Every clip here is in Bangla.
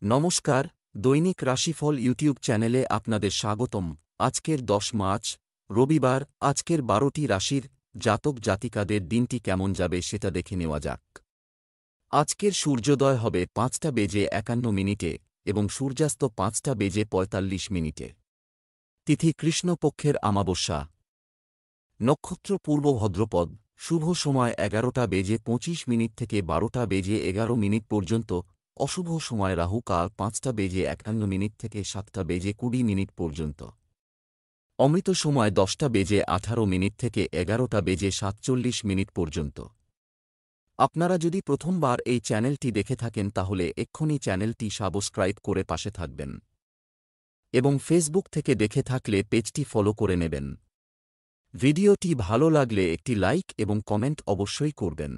নমস্কার, দৈনিক রাশিফল ইউটিউব চ্যানেলে আপনাদের স্বাগতম। আজকের ১০ মার্চ, রবিবার। আজকের ১২টি রাশির জাতক জাতিকাদের দিনটি কেমন যাবে সেটা দেখে নেওয়া যাক। আজকের সূর্যোদয় হবে ৫টা বেজে ৫১ মিনিটে এবং সূর্যাস্ত ৫টা বেজে ৪৫ মিনিটে। তিথি কৃষ্ণপক্ষের আমাবস্যা। নক্ষত্র পূর্ব ভদ্রপদ। শুভ সময় ১১টা বেজে ২৫ মিনিট থেকে ১২টা বেজে ১১ মিনিট পর্যন্ত। অশুভ সময় রাহু কাল ৫টা বেজে ৫১ মিনিট থেকে ৭টা বেজে ২০ মিনিট পর্যন্ত। অমৃত সময় ১০টা বেজে ১৮ মিনিট থেকে ১১টা বেজে ৪৭ মিনিট পর্যন্ত। আপনারা যদি প্রথমবার এই চ্যানেলটি দেখে থাকেন তাহলে এক্ষুনি চ্যানেলটি সাবস্ক্রাইব করে পাশে থাকবেন এবং ফেসবুক থেকে দেখে থাকলে পেজটি ফলো করে নেবেন। ভিডিওটি ভালো লাগলে একটি লাইক এবং কমেন্ট অবশ্যই করবেন।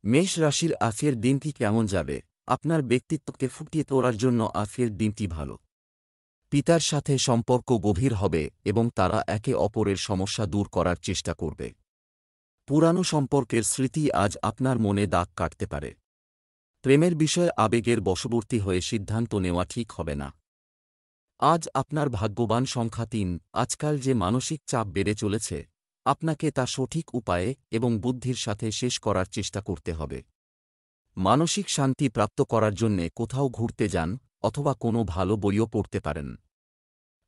মেষ রাশির আজকের দিনটি কেমন যাবে? আপনার ব্যক্তিত্বকে ফুটিয়ে তোলার জন্য আজকের দিনটি ভালো। পিতার সাথে সম্পর্ক গভীর হবে এবং তারা একে অপরের সমস্যা দূর করার চেষ্টা করবে। পুরানো সম্পর্কের স্মৃতি আজ আপনার মনে দাগ কাটতে পারে। প্রেমের বিষয়ে আবেগের বশবর্তী হয়ে সিদ্ধান্ত নেওয়া ঠিক হবে না। আজ আপনার ভাগ্যবান সংখ্যা ৩। আজকাল যে মানসিক চাপ বেড়ে চলেছে, আপনাকে তা সঠিক উপায়ে এবং বুদ্ধির সাথে শেষ করার চেষ্টা করতে হবে। মানসিক শান্তি প্রাপ্ত করার জন্যে কোথাও ঘুরতে যান অথবা কোনো ভালো বইও পড়তে পারেন।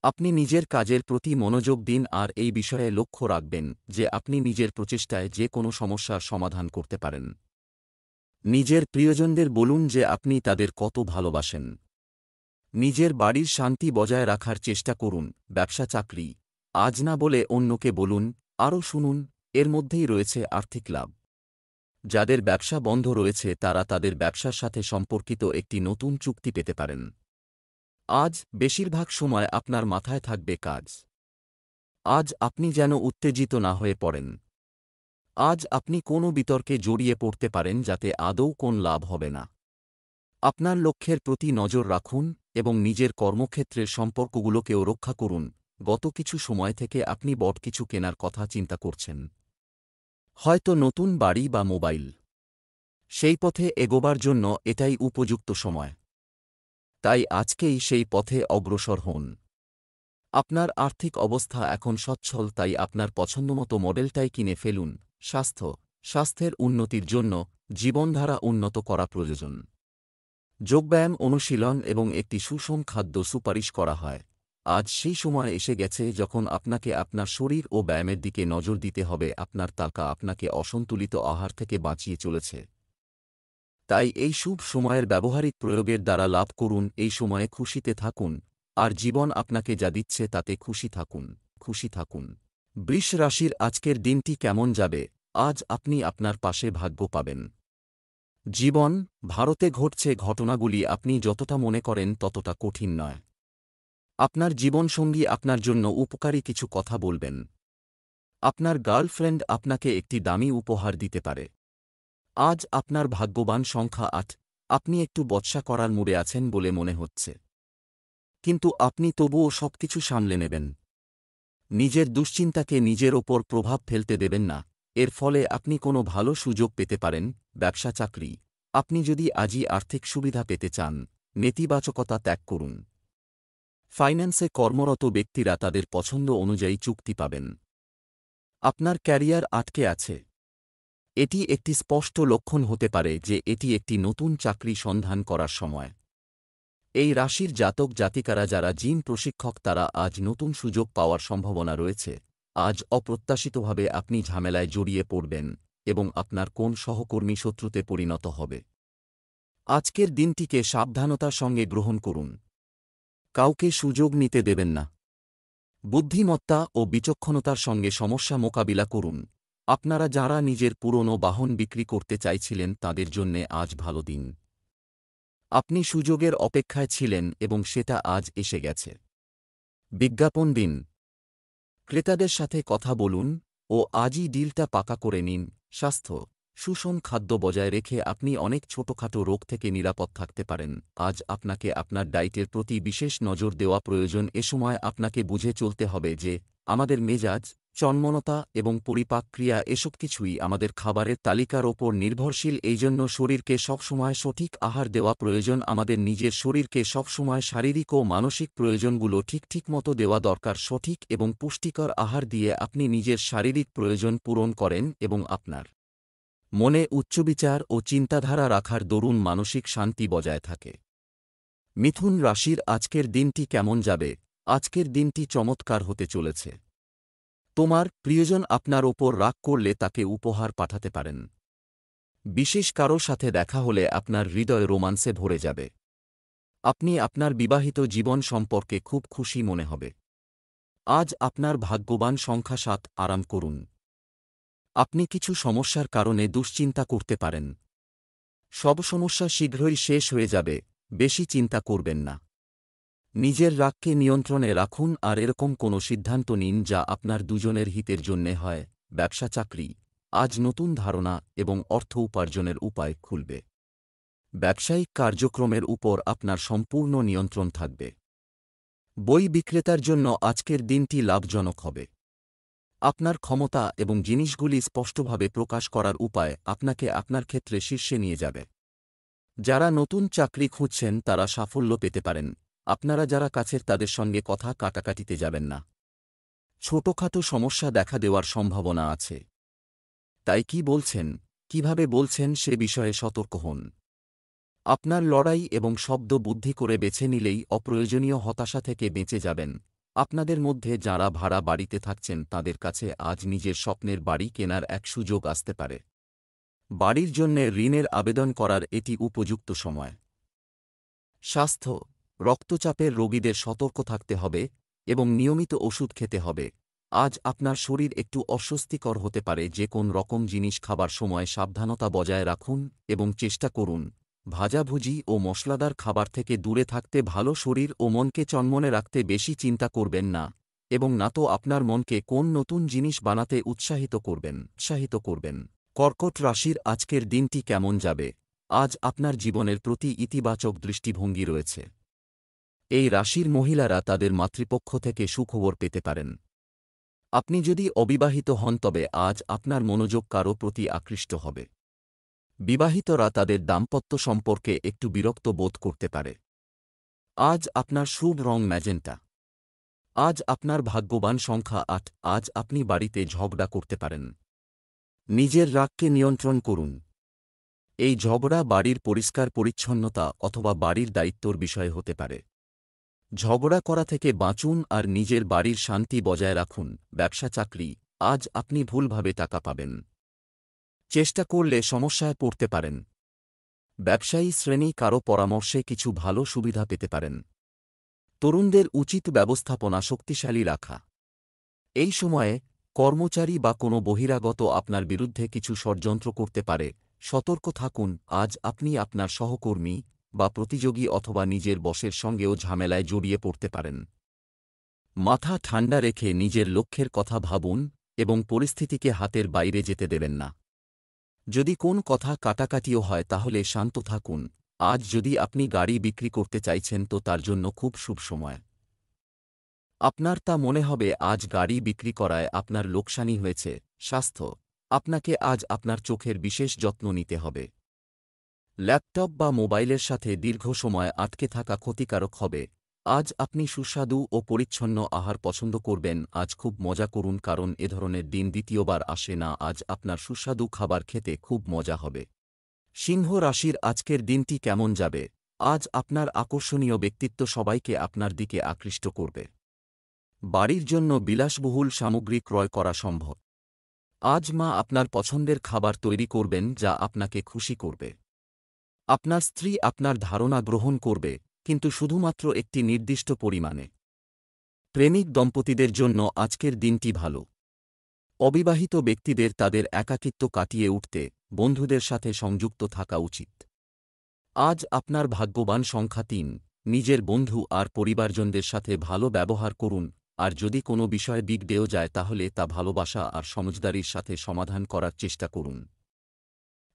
আপনি নিজের কাজের প্রতি মনোযোগ দিন আর এই বিষয়ে লক্ষ্য রাখবেন যে আপনি নিজের প্রচেষ্টায় যে কোনো সমস্যার সমাধান করতে পারেন। নিজের প্রিয়জনদের বলুন যে আপনি তাদের কত ভালোবাসেন। নিজের বাড়ির শান্তি বজায় রাখার চেষ্টা করুন। ব্যবসা চাকরি আজ না বলে অন্যকে বলুন, আরও শুনুন, এর মধ্যেই রয়েছে আর্থিক লাভ। যাদের ব্যবসা বন্ধ রয়েছে তারা তাদের ব্যবসার সাথে সম্পর্কিত একটি নতুন চুক্তি পেতে পারেন। আজ বেশিরভাগ সময় আপনার মাথায় থাকবে কাজ। আজ আপনি যেন উত্তেজিত না হয়ে পড়েন। আজ আপনি কোনো বিতর্কে জড়িয়ে পড়তে পারেন যাতে আদৌ কোন লাভ হবে না। আপনার লক্ষ্যের প্রতি নজর রাখুন এবং নিজের কর্মক্ষেত্রের সম্পর্কগুলোকেও রক্ষা করুন। গত কিছু সময় থেকে আপনি বড় কিছু কেনার কথা চিন্তা করছেন। হয়তো নতুন বাড়ি বা মোবাইল। সেই পথে এগোবার জন্য এটাই উপযুক্ত সময়। তাই আজকেই সেই পথে অগ্রসর হন। আপনার আর্থিক অবস্থা এখন সচ্ছল, তাই আপনার পছন্দমতো মডেলটাই কিনে ফেলুন। স্বাস্থ্যের উন্নতির জন্য জীবনধারা উন্নত করা প্রয়োজন। যোগব্যায়াম অনুশীলন এবং একটি সুষম খাদ্য সুপারিশ করা হয়। আজ সেই সময় এসে গেছে যখন আপনাকে আপনার শরীর ও ব্যায়ামের দিকে নজর দিতে হবে। আপনার টাকা আপনাকে অসন্তুলিত আহার থেকে বাঁচিয়ে চলেছে। তাই এই শুভ সময়ের ব্যবহারিক প্রয়োগের দ্বারা লাভ করুন। এই সময়ে খুশিতে থাকুন আর জীবন আপনাকে যা দিচ্ছে তাতে খুশি থাকুন। বৃষ রাশির আজকের দিনটি কেমন যাবে? আজ আপনি আপনার পাশে ভাগ্য পাবেন। জীবন ভারতে ঘটছে ঘটনাগুলি আপনি যতটা মনে করেন ততটা কঠিন নয়। আপনার জীবনসঙ্গী আপনার জন্য উপকারী কিছু কথা বলবেন। আপনার গার্লফ্রেন্ড আপনাকে একটি দামি উপহার দিতে পারে। আজ আপনার ভাগ্যবান সংখ্যা ৮। আপনি একটু বচসা করার মুডে আছেন বলে মনে হচ্ছে, কিন্তু আপনি তবুও সবকিছু সামলে নেবেন। নিজের দুশ্চিন্তাকে নিজের ওপর প্রভাব ফেলতে দেবেন না। এর ফলে আপনি কোনো ভালো সুযোগ পেতে পারেন। ব্যবসা চাকরি আপনি যদি আজই আর্থিক সুবিধা পেতে চান, নেতিবাচকতা ত্যাগ করুন। ফাইন্যান্সে কর্মরত ব্যক্তিরা তাদের পছন্দ অনুযায়ী চুক্তি পাবেন। আপনার ক্যারিয়ার আটকে আছে, এটি একটি স্পষ্ট লক্ষণ হতে পারে যে এটি একটি নতুন চাকরি সন্ধান করার সময়। এই রাশির জাতক জাতিকারা যারা জিম প্রশিক্ষক তারা আজ নতুন সুযোগ পাওয়ার সম্ভাবনা রয়েছে। আজ অপ্রত্যাশিতভাবে আপনি ঝামেলায় জড়িয়ে পড়বেন এবং আপনার কোন সহকর্মী শত্রুতে পরিণত হবে। আজকের দিনটিকে সাবধানতার সঙ্গে গ্রহণ করুন। কাউকে সুযোগ নিতে দেবেন না। বুদ্ধিমত্তা ও বিচক্ষণতার সঙ্গে সমস্যা মোকাবিলা করুন। আপনারা যারা নিজের পুরনো বাহন বিক্রি করতে চাইছিলেন তাদের জন্যে আজ ভালো দিন। আপনি সুযোগের অপেক্ষায় ছিলেন এবং সেটা আজ এসে গেছে। বিজ্ঞাপন দিন। ক্রেতাদের সাথে কথা বলুন ও আজই ডিলটা পাকা করে নিন। স্বাস্থ্য সুষম খাদ্য বজায় রেখে আপনি অনেক ছোটখাটো রোগ থেকে নিরাপদ থাকতে পারেন। আজ আপনাকে আপনার ডায়েটের প্রতি বিশেষ নজর দেওয়া প্রয়োজন। এ সময় আপনাকে বুঝে চলতে হবে যে আমাদের মেজাজ চন্মনতা এবং পরিপাক ক্রিয়া এসব কিছুই আমাদের খাবারের তালিকার ওপর নির্ভরশীল। এই জন্য শরীরকে সবসময় সঠিক আহার দেওয়া প্রয়োজন। আমাদের নিজের শরীরকে সবসময় শারীরিক ও মানসিক প্রয়োজনগুলো ঠিক মতো দেওয়া দরকার। সঠিক এবং পুষ্টিকর আহার দিয়ে আপনি নিজের শারীরিক প্রয়োজন পূরণ করেন এবং আপনার মনে উচ্চবিচার ও চিন্তাধারা রাখার দরুন মানসিক শান্তি বজায় থাকে। মিথুন রাশির আজকের দিনটি কেমন যাবে? আজকের দিনটি চমৎকার হতে চলেছে। তোমার প্রিয়জন আপনার ওপর রাগ করলে তাকে উপহার পাঠাতে পারেন। বিশেষ কারো সাথে দেখা হলে আপনার হৃদয় রোমান্সে ভরে যাবে। আপনি আপনার বিবাহিত জীবন সম্পর্কে খুব খুশি মনে হবে। আজ আপনার ভাগ্যবান সংখ্যা ৭। আরাম করুন। আপনি কিছু সমস্যার কারণে দুশ্চিন্তা করতে পারেন। সব সমস্যা শীঘ্রই শেষ হয়ে যাবে, বেশি চিন্তা করবেন না। নিজের রাগকে নিয়ন্ত্রণে রাখুন আর এরকম কোনো সিদ্ধান্ত নিন যা আপনার দুজনের হিতের জন্যে হয়। ব্যবসা চাকরি, আজ নতুন ধারণা এবং অর্থ উপার্জনের উপায় খুলবে। ব্যবসায়িক কার্যক্রমের উপর আপনার সম্পূর্ণ নিয়ন্ত্রণ থাকবে। বই বিক্রেতার জন্য আজকের দিনটি লাভজনক হবে। আপনার ক্ষমতা এবং জিনিসগুলি স্পষ্টভাবে প্রকাশ করার উপায় আপনাকে আপনার ক্ষেত্রে শীর্ষে নিয়ে যাবে। যারা নতুন চাকরি খুঁজছেন তারা সাফল্য পেতে পারেন। আপনারা যারা কাছের তাদের সঙ্গে কথা কাটাকাটিতে যাবেন না। ছোটখাটো সমস্যা দেখা দেওয়ার সম্ভাবনা আছে। তাই কি বলছেন, কিভাবে বলছেন সে বিষয়ে সতর্ক হন। আপনার লড়াই এবং শব্দ বুদ্ধি করে বেছে নিলেই অপ্রয়োজনীয় হতাশা থেকে বেঁচে যাবেন। আপনাদের মধ্যে যাঁরা ভাড়া বাড়িতে থাকছেন তাদের কাছে আজ নিজের স্বপ্নের বাড়ি কেনার এক সুযোগ আসতে পারে। বাড়ির জন্যে ঋণের আবেদন করার এটি উপযুক্ত সময়। স্বাস্থ্য, রক্তচাপের রোগীদের সতর্ক থাকতে হবে এবং নিয়মিত ওষুধ খেতে হবে। আজ আপনার শরীর একটু অস্বস্তিকর হতে পারে। যে কোন রকম জিনিস খাবার সময় সাবধানতা বজায় রাখুন এবং চেষ্টা করুন ভাজাভুজি ও মশলাদার খাবার থেকে দূরে থাকতে। ভালো শরীর ও মনকে চনমনে রাখতে বেশি চিন্তা করবেন না এবং না তো আপনার মনকে কোন নতুন জিনিস বানাতে উৎসাহিত করবেন। কর্কট রাশির আজকের দিনটি কেমন যাবে? আজ আপনার জীবনের প্রতি ইতিবাচক দৃষ্টিভঙ্গি রয়েছে। এই রাশির মহিলারা তাদের মাতৃপক্ষ থেকে সুখবর পেতে পারেন। আপনি যদি অবিবাহিত হন তবে আজ আপনার মনোযোগ কারও প্রতি আকৃষ্ট হবে। বিবাহিতরা তাদের দাম্পত্য সম্পর্কে একটু বিরক্ত বোধ করতে পারে। আজ আপনার শুভ রং ম্যাজেন্টা। আজ আপনার ভাগ্যবান সংখ্যা ৮। আজ আপনি বাড়িতে ঝগড়া করতে পারেন। নিজের রাগকে নিয়ন্ত্রণ করুন। এই ঝগড়া বাড়ির পরিষ্কার পরিচ্ছন্নতা অথবা বাড়ির দায়িত্বর বিষয় হতে পারে। ঝগড়া করা থেকে বাঁচুন আর নিজের বাড়ির শান্তি বজায় রাখুন। ব্যবসা চাকরি, আজ আপনি ভুলভাবে টাকা পাবেন। চেষ্টা করলে সমস্যায় পড়তে পারেন। ব্যবসায়ী শ্রেণী কারো পরামর্শে কিছু ভালো সুবিধা পেতে পারেন। তরুণদের উচিত ব্যবস্থাপনা শক্তিশালী রাখা। এই সময়ে কর্মচারী বা কোনো বহিরাগত আপনার বিরুদ্ধে কিছু ষড়যন্ত্র করতে পারে। সতর্ক থাকুন। আজ আপনি আপনার সহকর্মী বা প্রতিযোগী অথবা নিজের বসের সঙ্গেও ঝামেলায় জড়িয়ে পড়তে পারেন। মাথা ঠান্ডা রেখে নিজের লক্ষ্যের কথা ভাবুন এবং পরিস্থিতিকে হাতের বাইরে যেতে দেবেন না। যদি কোন কথা কাটাকাটিও হয় তাহলে শান্ত থাকুন। আজ যদি আপনি গাড়ি বিক্রি করতে চাইছেন তো তার জন্য খুব শুভ সময়। আপনার তা মনে হবে আজ গাড়ি বিক্রি করায় আপনার লোকসানি হয়েছে। স্বাস্থ্য, আপনাকে আজ আপনার চোখের বিশেষ যত্ন নিতে হবে। ল্যাপটপ বা মোবাইলের সাথে দীর্ঘ সময় আটকে থাকা ক্ষতিকারক হবে। আজ আপনি সুস্বাদু ও পরিচ্ছন্ন আহার পছন্দ করবেন। আজ খুব মজা করুন কারণ এ ধরনের দিন দ্বিতীয়বার আসে না। আজ আপনার সুস্বাদু খাবার খেতে খুব মজা হবে। সিংহ রাশির আজকের দিনটি কেমন যাবে? আজ আপনার আকর্ষণীয় ব্যক্তিত্ব সবাইকে আপনার দিকে আকৃষ্ট করবে। বাড়ির জন্য বিলাসবহুল সামগ্রী ক্রয় করা সম্ভব। আজ মা আপনার পছন্দের খাবার তৈরি করবেন যা আপনাকে খুশি করবে। আপনার স্ত্রী আপনার ধারণা গ্রহণ করবে, কিন্তু শুধুমাত্র একটি নির্দিষ্ট পরিমাণে। প্রেমিক দম্পতিদের জন্য আজকের দিনটি ভালো। অবিবাহিত ব্যক্তিদের তাদের একাকিত্ব কাটিয়ে উঠতে বন্ধুদের সাথে সংযুক্ত থাকা উচিত। আজ আপনার ভাগ্যবান সংখ্যা ৩। নিজের বন্ধু আর পরিবারজনদের সাথে ভালো ব্যবহার করুন আর যদি কোনো বিষয়ে বিগড়েও যায় তাহলে তা ভালোবাসা আর সমঝদারির সাথে সমাধান করার চেষ্টা করুন।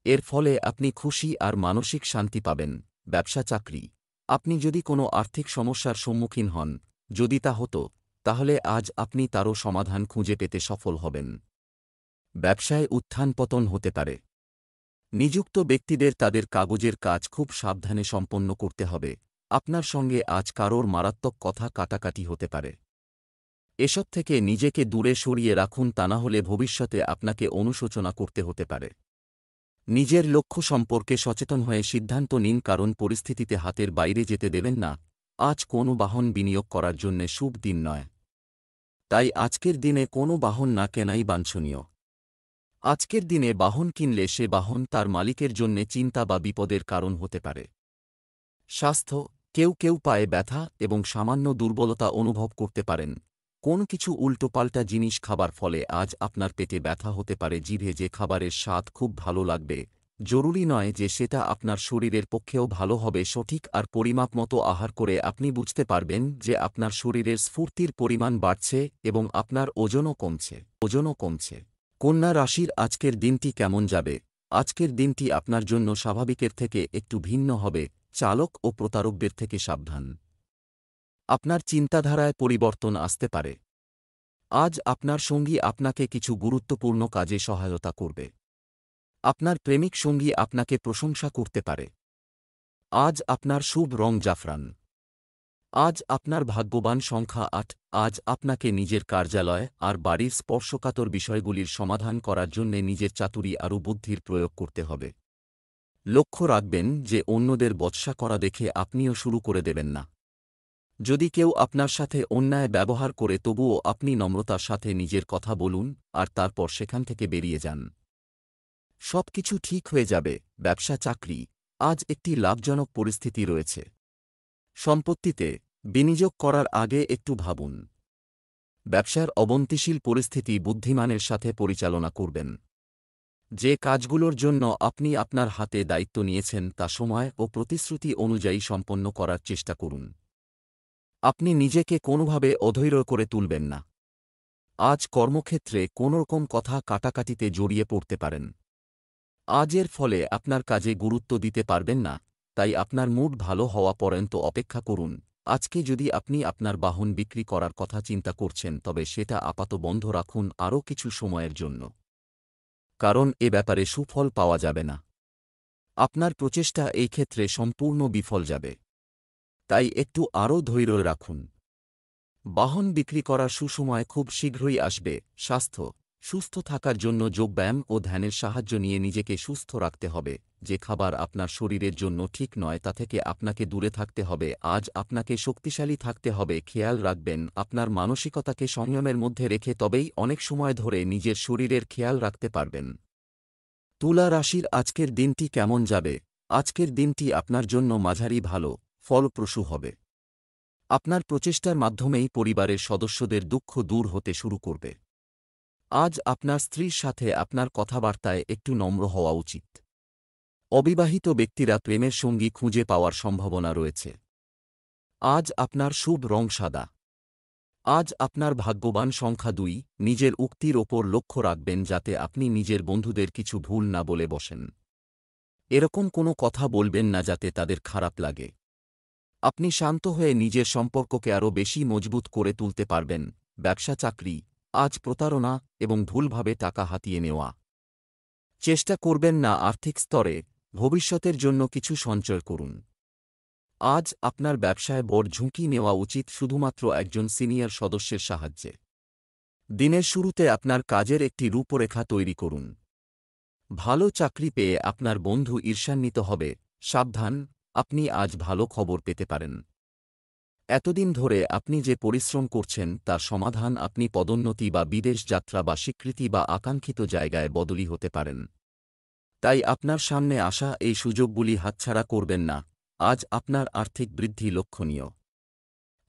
এর ফলে আপনি খুশি আর মানসিক শান্তি পাবেন। ব্যবসা চাকরি, আপনি যদি কোনো আর্থিক সমস্যার সম্মুখীন হন, যদি তা হতো তাহলে আজ আপনি তারও সমাধান খুঁজে পেতে সফল হবেন। ব্যবসায় উত্থান পতন হতে পারে। নিযুক্ত ব্যক্তিদের তাদের কাগজের কাজ খুব সাবধানে সম্পন্ন করতে হবে। আপনার সঙ্গে আজ কারোর মারাত্মক কথা কাটাকাটি হতে পারে। এসব থেকে নিজেকে দূরে সরিয়ে রাখুন, তা না হলে ভবিষ্যতে আপনাকে অনুশোচনা করতে হতে পারে। নিজের লক্ষ্য সম্পর্কে সচেতন হয়ে সিদ্ধান্ত নিন, কারণ পরিস্থিতিতে হাতের বাইরে যেতে দেবেন না। আজ কোনো বাহন বিনিয়োগ করার জন্য শুভ দিন নয়, তাই আজকের দিনে কোনো বাহন না কেনাই বাঞ্ছনীয়। আজকের দিনে বাহন কিনলে সে বাহন তার মালিকের জন্যে চিন্তা বা বিপদের কারণ হতে পারে। স্বাস্থ্য, কেউ কেউ পায়ে ব্যথা এবং সামান্য দুর্বলতা অনুভব করতে পারেন। কোন কিছু উল্টোপাল্টা জিনিস খাবার ফলে আজ আপনার পেটে ব্যথা হতে পারে। জিভে যে খাবারের স্বাদ খুব ভালো লাগবে, জরুরি নয় যে সেটা আপনার শরীরের পক্ষেও ভালো হবে। সঠিক আর পরিমাপ মতো আহার করে আপনি বুঝতে পারবেন যে আপনার শরীরের স্ফূর্তির পরিমাণ বাড়ছে এবং আপনার ওজনও কমছে। কন্যা রাশির আজকের দিনটি কেমন যাবে? আজকের দিনটি আপনার জন্য স্বাভাবিকের থেকে একটু ভিন্ন হবে। চালক ও প্রতারকদের থেকে সাবধান। আপনার চিন্তাধারায় পরিবর্তন আসতে পারে। আজ আপনার সঙ্গী আপনাকে কিছু গুরুত্বপূর্ণ কাজে সহায়তা করবে। আপনার প্রেমিক সঙ্গী আপনাকে প্রশংসা করতে পারে। আজ আপনার শুভ রং জাফরান। আজ আপনার ভাগ্যবান সংখ্যা ৮। আজ আপনাকে নিজের কার্যালয় আর বাড়ির স্পর্শকাতর বিষয়গুলির সমাধান করার জন্যে নিজের চাতুরী আরও বুদ্ধির প্রয়োগ করতে হবে। লক্ষ্য রাখবেন যে অন্যদের বচসা করা দেখে আপনিও শুরু করে দেবেন না। যদি কেউ আপনার সাথে অন্যায় ব্যবহার করে তবুও আপনি নম্রতার সাথে নিজের কথা বলুন আর তারপর সেখান থেকে বেরিয়ে যান। সবকিছু ঠিক হয়ে যাবে। ব্যবসা চাকরি, আজ একটি লাভজনক পরিস্থিতি রয়েছে। সম্পত্তিতে বিনিয়োগ করার আগে একটু ভাবুন। ব্যবসার অবনতিশীল পরিস্থিতি বুদ্ধিমানের সাথে পরিচালনা করবেন। যে কাজগুলোর জন্য আপনি আপনার হাতে দায়িত্ব নিয়েছেন তা সময় ও প্রতিশ্রুতি অনুযায়ী সম্পন্ন করার চেষ্টা করুন। আপনি নিজেকে কোনোভাবে অধৈর্য করে তুলবেন না। আজ কর্মক্ষেত্রে কোনোরকম কথা কাটাকাটিতে জড়িয়ে পড়তে পারেন। আজ এর ফলে আপনার কাজে গুরুত্ব দিতে পারবেন না, তাই আপনার মুড ভালো হওয়া পর্যন্ত অপেক্ষা করুন। আজকে যদি আপনি আপনার বাহন বিক্রি করার কথা চিন্তা করছেন তবে সেটা আপাতত বন্ধ রাখুন আরও কিছু সময়ের জন্য, কারণ এ ব্যাপারে সুফল পাওয়া যাবে না। আপনার প্রচেষ্টা এই ক্ষেত্রে সম্পূর্ণ বিফল যাবে, তাই একটু আরও ধৈর্য রাখুন। বাহন বিক্রি করার সুসময় খুব শীঘ্রই আসবে। স্বাস্থ্য, সুস্থ থাকার জন্য যোগব্যায়াম ও ধ্যানের সাহায্য নিয়ে নিজেকে সুস্থ রাখতে হবে। যে খাবার আপনার শরীরের জন্য ঠিক নয় তা থেকে আপনাকে দূরে থাকতে হবে। আজ আপনাকে শক্তিশালী থাকতে হবে। খেয়াল রাখবেন আপনার মানসিকতাকে সংযমের মধ্যে রেখে, তবেই অনেক সময় ধরে নিজের শরীরের খেয়াল রাখতে পারবেন। তুলা রাশির আজকের দিনটি কেমন যাবে? আজকের দিনটি আপনার জন্য মাঝারি ভালো, ফলপ্রসূ হবে। আপনার প্রচেষ্টার মাধ্যমেই পরিবারের সদস্যদের দুঃখ দূর হতে শুরু করবে। আজ আপনার স্ত্রীর সাথে আপনার কথাবার্তায় একটু নম্র হওয়া উচিত। অবিবাহিত ব্যক্তিরা প্রেমের সঙ্গী খুঁজে পাওয়ার সম্ভাবনা রয়েছে। আজ আপনার শুভ রং সাদা। আজ আপনার ভাগ্যবান সংখ্যা ২। নিজের উক্তির ওপর লক্ষ্য রাখবেন যাতে আপনি নিজের বন্ধুদের কিছু ভুল না বলে বসেন। এরকম কোনো কথা বলবেন না যাতে তাদের খারাপ লাগে। আপনি শান্ত হয়ে নিজের সম্পর্ককে আরও বেশি মজবুত করে তুলতে পারবেন। ব্যবসা চাকরি, আজ প্রতারণা এবং ভুলভাবে টাকা হাতিয়ে নেওয়া চেষ্টা করবেন না। আর্থিক স্তরে ভবিষ্যতের জন্য কিছু সঞ্চয় করুন। আজ আপনার ব্যবসায় বড় ঝুঁকি নেওয়া উচিত শুধুমাত্র একজন সিনিয়র সদস্যের সাহায্যে। দিনের শুরুতে আপনার কাজের একটি রূপরেখা তৈরি করুন। ভালো চাকরি পেয়ে আপনার বন্ধু ঈর্ষান্বিত হবে। সাবধান, আপনি আজ ভালো খবর পেতে পারেন। এতদিন ধরে আপনি যে পরিশ্রম করছেন তার সমাধান আপনি পদোন্নতি বা বিদেশ যাত্রা বা স্বীকৃতি বা আকাঙ্ক্ষিত জায়গায় বদলি হতে পারেন। তাই আপনার সামনে আসা এই সুযোগগুলি হাতছাড়া করবেন না। আজ আপনার আর্থিক বৃদ্ধি লক্ষণীয়।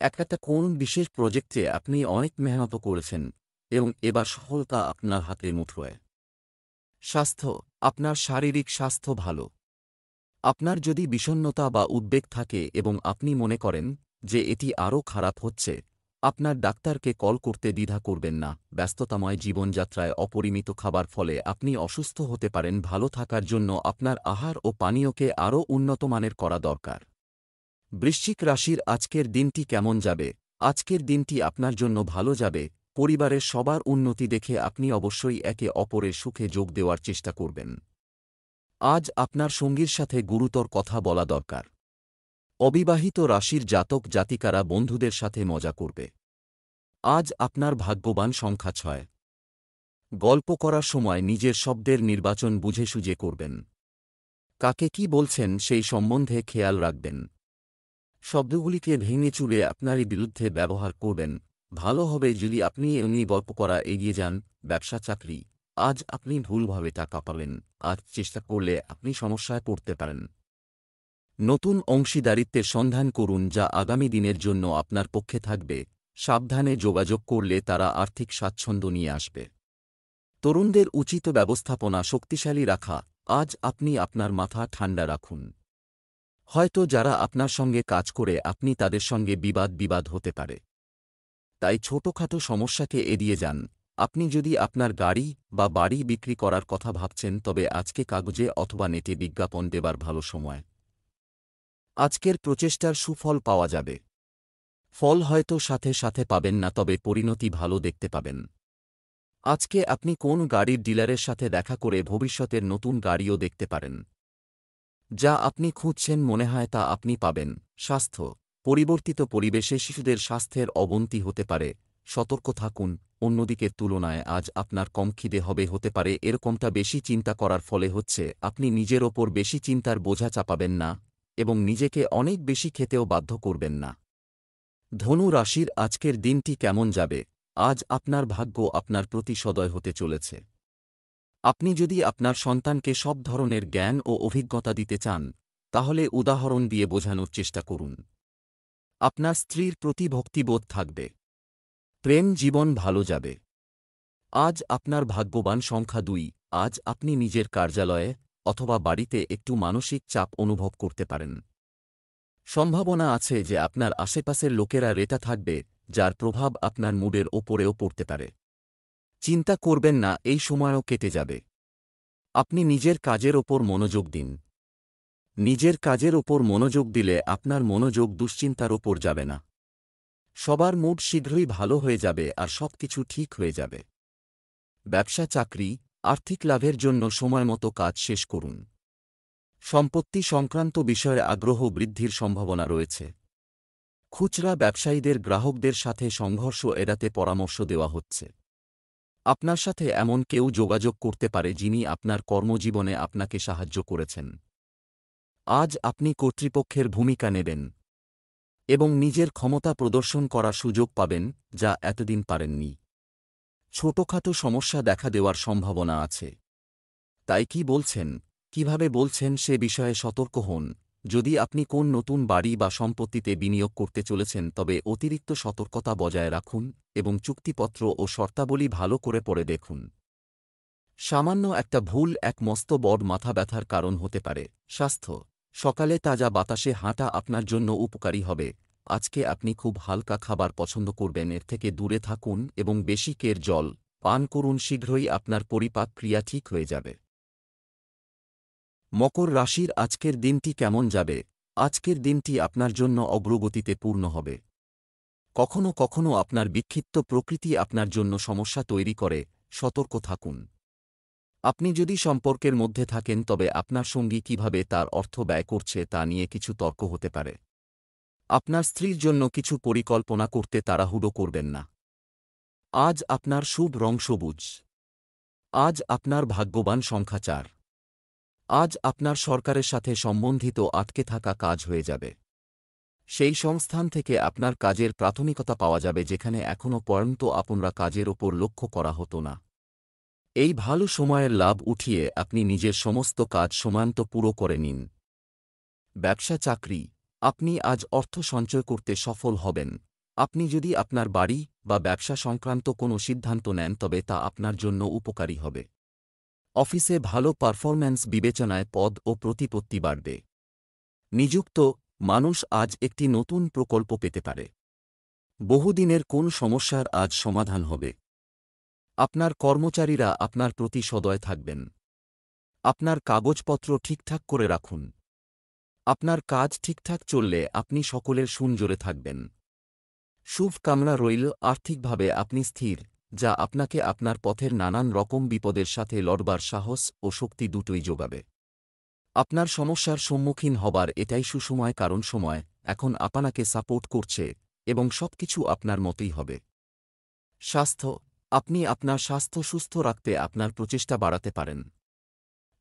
একটা কোন বিশেষ প্রজেক্টে আপনি অনেক মেহনত করেছেন এবং এবার সফলতা আপনার হাতের মুঠোয়। স্বাস্থ্য, আপনার শারীরিক স্বাস্থ্য ভালো। আপনার যদি বিষণ্ণতা বা উদ্বেগ থাকে এবং আপনি মনে করেন যে এটি আরও খারাপ হচ্ছে, আপনার ডাক্তারকে কল করতে দ্বিধা করবেন না। ব্যস্ততাময় জীবনযাত্রায় অপরিমিত খাবার ফলে আপনি অসুস্থ হতে পারেন। ভালো থাকার জন্য আপনার আহার ও পানীয়কে আরও উন্নতমানের করা দরকার। বৃশ্চিক রাশির আজকের দিনটি কেমন যাবে? আজকের দিনটি আপনার জন্য ভালো যাবে। পরিবারের সবার উন্নতি দেখে আপনি অবশ্যই একে অপরের সুখে যোগ দেওয়ার চেষ্টা করবেন। আজ আপনার সঙ্গীর সাথে গুরুতর কথা বলা দরকার। অবিবাহিত রাশির জাতক জাতিকারা বন্ধুদের সাথে মজা করবে। আজ আপনার ভাগ্যবান সংখ্যা 6। গল্প করার সময় নিজের শব্দের নির্বাচন বুঝে সুঝে করবেন। কাকে কি বলছেন সেই সম্বন্ধে খেয়াল রাখবেন। শব্দগুলিকে ভেঙে চুরে আপনারই বিরুদ্ধে ব্যবহার করবেন। ভালো হবে যদি আপনি এমনি গল্প করা এগিয়ে যান। ব্যবসা চাকরি, আজ আপনি ভুলভাবে টাকা পাবেন। আজ চেষ্টা করলে আপনি সমস্যায় পড়তে পারেন। নতুন অংশীদারিত্বের সন্ধান করুন যা আগামী দিনের জন্য আপনার পক্ষে থাকবে। সাবধানে যোগাযোগ করলে তারা আর্থিক স্বাচ্ছন্দ্য নিয়ে আসবে। তরুণদের উচিত ব্যবস্থাপনা শক্তিশালী রাখা। আজ আপনি আপনার মাথা ঠান্ডা রাখুন। হয়তো যারা আপনার সঙ্গে কাজ করে আপনি তাদের সঙ্গে বিবাদ হতে পারে। তাই ছোটখাটো সমস্যাকে এড়িয়ে যান। আপনি যদি আপনার গাড়ি বা বাড়ি বিক্রি করার কথা ভাবছেন তবে আজকে কাগজে অথবা নেটে বিজ্ঞাপন দেবার ভালো সময়। আজকের প্রচেষ্টার সুফল পাওয়া যাবে। ফল হয়তো সাথে সাথে পাবেন না, তবে পরিণতি ভালো দেখতে পাবেন। আজকে আপনি কোন গাড়ির ডিলারের সাথে দেখা করে ভবিষ্যতের নতুন গাড়িও দেখতে পারেন। যা আপনি খুঁজছেন মনে হয় তা আপনি পাবেন। স্বাস্থ্য, পরিবর্তিত পরিবেশে শিশুদের স্বাস্থ্যের অবনতি হতে পারে। সতর্ক থাকুন। অন্যদিকের তুলনায় আজ আপনার কম খিদে হতে পারে। এরকমটা বেশি চিন্তা করার ফলে হচ্ছে আপনি নিজের ওপর বেশি চিন্তার বোঝা চাপাবেন না এবং নিজেকে অনেক বেশি খেতেও বাধ্য করবেন না। ধনু রাশির আজকের দিনটি কেমন যাবে? আজ আপনার ভাগ্য আপনার প্রতি সদয় হতে চলেছে। আপনি যদি আপনার সন্তানকে সব ধরনের জ্ঞান ও অভিজ্ঞতা দিতে চান, তাহলে উদাহরণ দিয়ে বোঝানোর চেষ্টা করুন। আপনার স্ত্রীর প্রতি ভক্তিবোধ থাকবে। প্রেম জীবন ভালো যাবে। আজ আপনার ভাগ্যবান সংখ্যা 2। আজ আপনি নিজের কার্যালয়ে অথবা বাড়িতে একটু মানসিক চাপ অনুভব করতে পারেন। সম্ভাবনা আছে যে আপনার আশেপাশের লোকেরা রেটা থাকবে, যার প্রভাব আপনার মুডের ওপরেও পড়তে পারে। চিন্তা করবেন না, এই সময়ও কেটে যাবে। আপনি নিজের কাজের ওপর মনোযোগ দিন। নিজের কাজের ওপর মনোযোগ দিলে আপনার মনোযোগ দুশ্চিন্তার ওপর যাবে না। সবার মুড শীঘ্রই ভালো হয়ে যাবে আর সবকিছু ঠিক হয়ে যাবে। ব্যবসা চাকরি, আর্থিক লাভের জন্য সময়মতো কাজ শেষ করুন। সম্পত্তি সংক্রান্ত বিষয়ে আগ্রহ বৃদ্ধির সম্ভাবনা রয়েছে। খুচরা ব্যবসায়ীদের গ্রাহকদের সাথে সংঘর্ষ এড়াতে পরামর্শ দেওয়া হচ্ছে। আপনার সাথে এমন কেউ যোগাযোগ করতে পারে যিনি আপনার কর্মজীবনে আপনাকে সাহায্য করেছেন। আজ আপনি কর্তৃপক্ষের ভূমিকা নেবেন এবং নিজের ক্ষমতা প্রদর্শন করার সুযোগ পাবেন, যা এতদিন পারেননি। ছোটখাটো সমস্যা দেখা দেওয়ার সম্ভাবনা আছে। তাই কি বলছেন, কিভাবে বলছেন সে বিষয়ে সতর্ক হন। যদি আপনি কোন নতুন বাড়ি বা সম্পত্তিতে বিনিয়োগ করতে চলেছেন তবে অতিরিক্ত সতর্কতা বজায় রাখুন এবং চুক্তিপত্র ও শর্তাবলী ভালো করে পড়ে দেখুন। সামান্য একটা ভুল এক মস্ত বড় মাথা ব্যথার কারণ হতে পারে। স্বাস্থ্য, সকালে তাজা বাতাসে হাঁটা আপনার জন্য উপকারী হবে। আজকে আপনি খুব হালকা খাবার পছন্দ করবেন, এর থেকে দূরে থাকুন এবং বেশি কের জল পান করুন। শীঘ্রই আপনার পরিপাক ক্রিয়া ঠিক হয়ে যাবে। মকর রাশির আজকের দিনটি কেমন যাবে? আজকের দিনটি আপনার জন্য অগ্রগতিতে পূর্ণ হবে। কখনো কখনো আপনার বিক্ষিপ্ত প্রকৃতি আপনার জন্য সমস্যা তৈরি করে। সতর্ক থাকুন। আপনি যদি সম্পর্কের মধ্যে থাকেন তবে আপনার সঙ্গী কিভাবে তার অর্থ ব্যয় করছে তা নিয়ে কিছু তর্ক হতে পারে। আপনার স্ত্রীর জন্য কিছু পরিকল্পনা করতে তাড়াহুড়ো করবেন না। আজ আপনার শুভ রং সবুজ। আজ আপনার ভাগ্যবান সংখ্যা 4। আজ আপনার সরকারের সাথে সম্বন্ধিত আটকে থাকা কাজ হয়ে যাবে। সেই সংস্থান থেকে আপনার কাজের প্রাথমিকতা পাওয়া যাবে যেখানে এখনও পর্যন্ত আপনারা কাজের ওপর লক্ষ্য করা হতো না। এই ভালো সময়ের লাভ উঠিয়ে আপনি নিজের সমস্ত কাজ সময়মতো পুরো করে নিন। ব্যবসা চাকরি, আপনি আজ অর্থ সঞ্চয় করতে সফল হবেন। আপনি যদি আপনার বাড়ি বা ব্যবসা সংক্রান্ত কোনো সিদ্ধান্ত নেন তবে তা আপনার জন্য উপকারী হবে। অফিসে ভালো পারফরম্যান্স বিবেচনায় পদ ও প্রতিপত্তি বাড়বে। নিযুক্ত মানুষ আজ একটি নতুন প্রকল্প পেতে পারে। বহুদিনের কোন সমস্যার আজ সমাধান হবে। আপনার কর্মচারীরা আপনার প্রতি সদয় থাকবেন। আপনার কাগজপত্র ঠিকঠাক করে রাখুন। আপনার কাজ ঠিকঠাক চললে আপনি সকলের সুনজোরে থাকবেন। শুভকামনা রইল। আর্থিকভাবে আপনি স্থির, যা আপনাকে আপনার পথের নানান রকম বিপদের সাথে লড়বার সাহস ও শক্তি দুটোই যোগাবে। আপনার সমস্যার সম্মুখীন হবার এটাই সুসময়, কারণ সময় এখন আপনাকে সাপোর্ট করছে এবং সবকিছু আপনার মতোই হবে। স্বাস্থ্য, আপনি আপনার স্বাস্থ্য সুস্থ রাখতে আপনার প্রচেষ্টা বাড়াতে পারেন।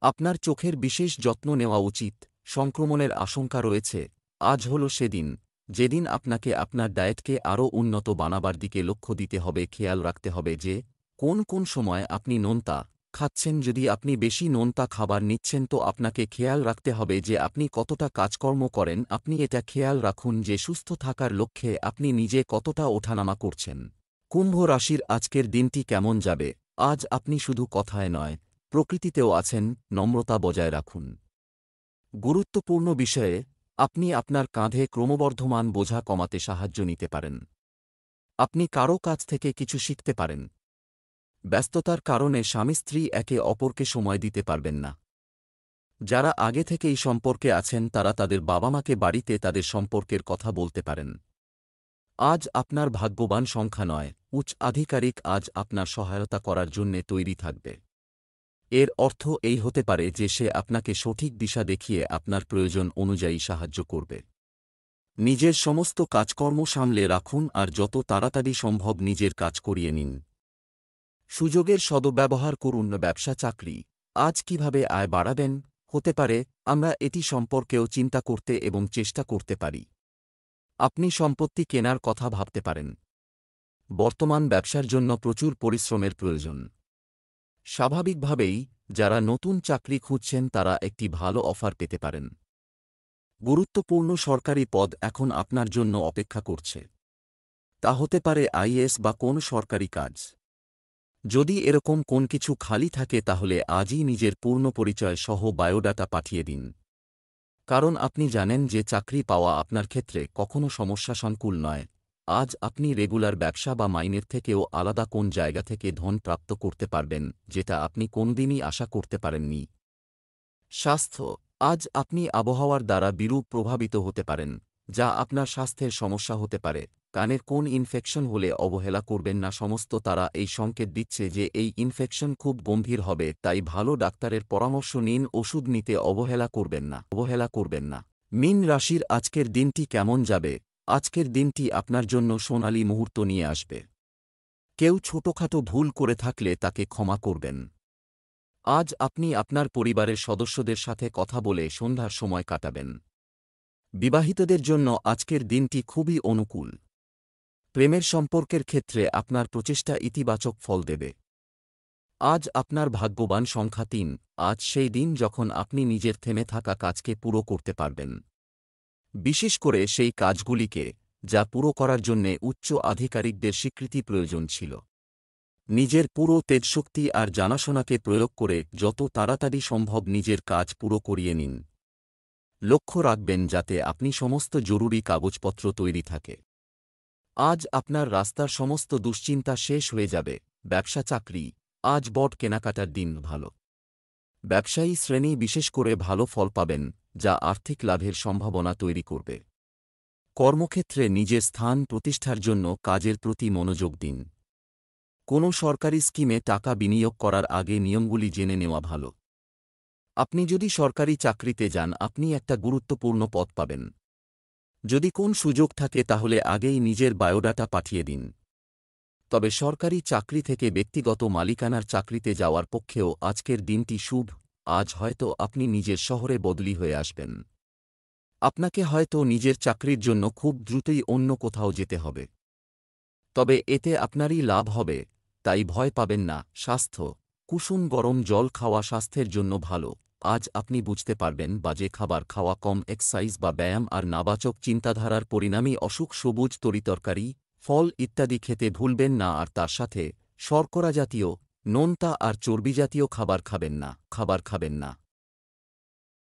আপনার চোখের বিশেষ যত্ন নেওয়া উচিত। সংক্রমণের আশঙ্কা রয়েছে। আজ হল সেদিন যেদিন আপনাকে আপনার ডায়েটকে আরও উন্নত বানাবার দিকে লক্ষ্য দিতে হবে। খেয়াল রাখতে হবে যে কোন কোন সময় আপনি নোনতা খাচ্ছেন। যদি আপনি বেশি নোনতা খাবার নিচ্ছেন তো আপনাকে খেয়াল রাখতে হবে যে আপনি কতটা কাজকর্ম করেন। আপনি এটা খেয়াল রাখুন যে সুস্থ থাকার লক্ষ্যে আপনি নিজে কতটা ওঠানামা করছেন। কুম্ভ রাশির আজকের দিনটি কেমন যাবে? আজ আপনি শুধু কথায় নয়, প্রকৃতিতেও আছেন। নম্রতা বজায় রাখুন। গুরুত্বপূর্ণ বিষয়ে আপনি আপনার কাঁধে ক্রমবর্ধমান বোঝা কমাতে সাহায্য নিতে পারেন। আপনি কারও কাছ থেকে কিছু শিখতে পারেন। ব্যস্ততার কারণে স্বামী স্ত্রী একে অপরকে সময় দিতে পারবেন না। যারা আগে থেকেই সম্পর্কে আছেন তারা তাদের বাবা মাকে বাড়িতে তাদের সম্পর্কের কথা বলতে পারেন। আজ আপনার ভাগ্যবান সংখ্যা নয়, উচ্চ আধিকারিক আজ আপনার সহায়তা করার জন্যে তৈরি থাকবে। এর অর্থ এই হতে পারে যে সে আপনাকে সঠিক দিশা দেখিয়ে আপনার প্রয়োজন অনুযায়ী সাহায্য করবে। নিজের সমস্ত কাজকর্ম সামলে রাখুন আর যত তাড়াতাড়ি সম্ভব নিজের কাজ করিয়ে নিন। সুযোগের সদ্ব্যবহার করুন। ব্যবসা চাকরি, আজ কিভাবে আয় বাড়াবেন হতে পারে আমরা এটি সম্পর্কেও চিন্তা করতে এবং চেষ্টা করতে পারি। আপনি সম্পত্তি কেনার কথা ভাবতে পারেন। বর্তমান ব্যবসার জন্য প্রচুর পরিশ্রমের প্রয়োজন। স্বাভাবিকভাবেই যারা নতুন চাকরি খুঁজছেন তারা একটি ভালো অফার পেতে পারেন। গুরুত্বপূর্ণ সরকারি পদ এখন আপনার জন্য অপেক্ষা করছে। তা হতে পারে আইএএস বা কোন সরকারি কাজ। যদি এরকম কোন কিছু খালি থাকে তাহলে আজই নিজের পূর্ণ পরিচয় সহ বায়োডাটা পাঠিয়ে দিন। কারণ আপনি জানেন যে চাকরি পাওয়া আপনার ক্ষেত্রে কখনো সমস্যা সংকুল নয়। আজ আপনি রেগুলার ব্যবসা বা মাইনের থেকেও আলাদা কোন জায়গা থেকে ধন প্রাপ্ত করতে পারবেন যেটা আপনি কোনদিনই আশা করতে পারেননি। স্বাস্থ্য, আজ আপনি আবহাওয়ার দ্বারা বিরূপ প্রভাবিত হতে পারেন, যা আপনার স্বাস্থ্যের সমস্যা হতে পারে। কানের কোন ইনফেকশন হলে অবহেলা করবেন না। সমস্ত তারা এই সংকেত দিচ্ছে যে এই ইনফেকশন খুব গম্ভীর হবে, তাই ভালো ডাক্তারের পরামর্শ নিন। ওষুধ নিতে অবহেলা করবেন না। মীন রাশির আজকের দিনটি কেমন যাবে? আজকের দিনটি আপনার জন্য সোনালী মুহূর্ত নিয়ে আসবে। কেউ ছোটখাটো ভুল করে থাকলে তাকে ক্ষমা করবেন। আজ আপনি আপনার পরিবারের সদস্যদের সাথে কথা বলে সন্ধ্যার সময় কাটাবেন। বিবাহিতদের জন্য আজকের দিনটি খুবই অনুকূল। প্রেমের সম্পর্কের ক্ষেত্রে আপনার প্রচেষ্টা ইতিবাচক ফল দেবে। আজ আপনার ভাগ্যবান সংখ্যা ৩। আজ সেই দিন যখন আপনি নিজের থেমে থাকা কাজকে পুরো করতে পারবেন। বিশেষ করে সেই কাজগুলিকে যা পুরো করার জন্যে উচ্চ আধিকারিকদের স্বীকৃতি প্রয়োজন ছিল। নিজের পুরো তেজশক্তি আর জানাশোনাকে প্রয়োগ করে যত তাড়াতাড়ি সম্ভব নিজের কাজ পুরো করিয়ে নিন। লক্ষ্য রাখবেন যাতে আপনি সমস্ত জরুরি কাগজপত্র তৈরি থাকে। আজ আপনার রাস্তার সমস্ত দুশ্চিন্তা শেষ হয়ে যাবে। ব্যবসা চাকরি, আজ বড় কেনাকাটার দিন। ভালো ব্যবসায়ী শ্রেণী বিশেষ করে ভালো ফল পাবেন, যা আর্থিক লাভের সম্ভাবনা তৈরি করবে। কর্মক্ষেত্রে নিজের স্থান প্রতিষ্ঠার জন্য কাজের প্রতি মনোযোগ দিন। কোনো সরকারি স্কিমে টাকা বিনিয়োগ করার আগে নিয়মগুলি জেনে নেওয়া ভালো। আপনি যদি সরকারি চাকরিতে যান আপনি একটা গুরুত্বপূর্ণ পদ পাবেন। যদি কোন সুযোগ থাকে তাহলে আগেই নিজের বায়োডাটা পাঠিয়ে দিন। তবে সরকারি চাকরি থেকে ব্যক্তিগত মালিকানার চাকরিতে যাওয়ার পক্ষেও আজকের দিনটি শুভ। আজ হয়তো আপনি নিজের শহরে বদলি হয়ে আসবেন। আপনাকে হয়তো নিজের চাকরির জন্য খুব দ্রুতই অন্য কোথাও যেতে হবে। তবে এতে আপনারই লাভ হবে, তাই ভয় পাবেন না। স্বাস্থ্য, কুসুম গরম জল খাওয়া স্বাস্থ্যের জন্য ভালো। আজ আপনি বুঝতে পারবেন বাজে খাবার খাওয়া, কম এক্সারসাইজ বা ব্যায়াম আর নাবাচক চিন্তাধারার পরিণামী অসুখ। সবুজ তরিতরকারি, ফল ইত্যাদি খেতে ভুলবেন না। আর তার সাথে শর্করা জাতীয়, নোনতা আর চর্বিজাতীয় খাবার খাবেন না।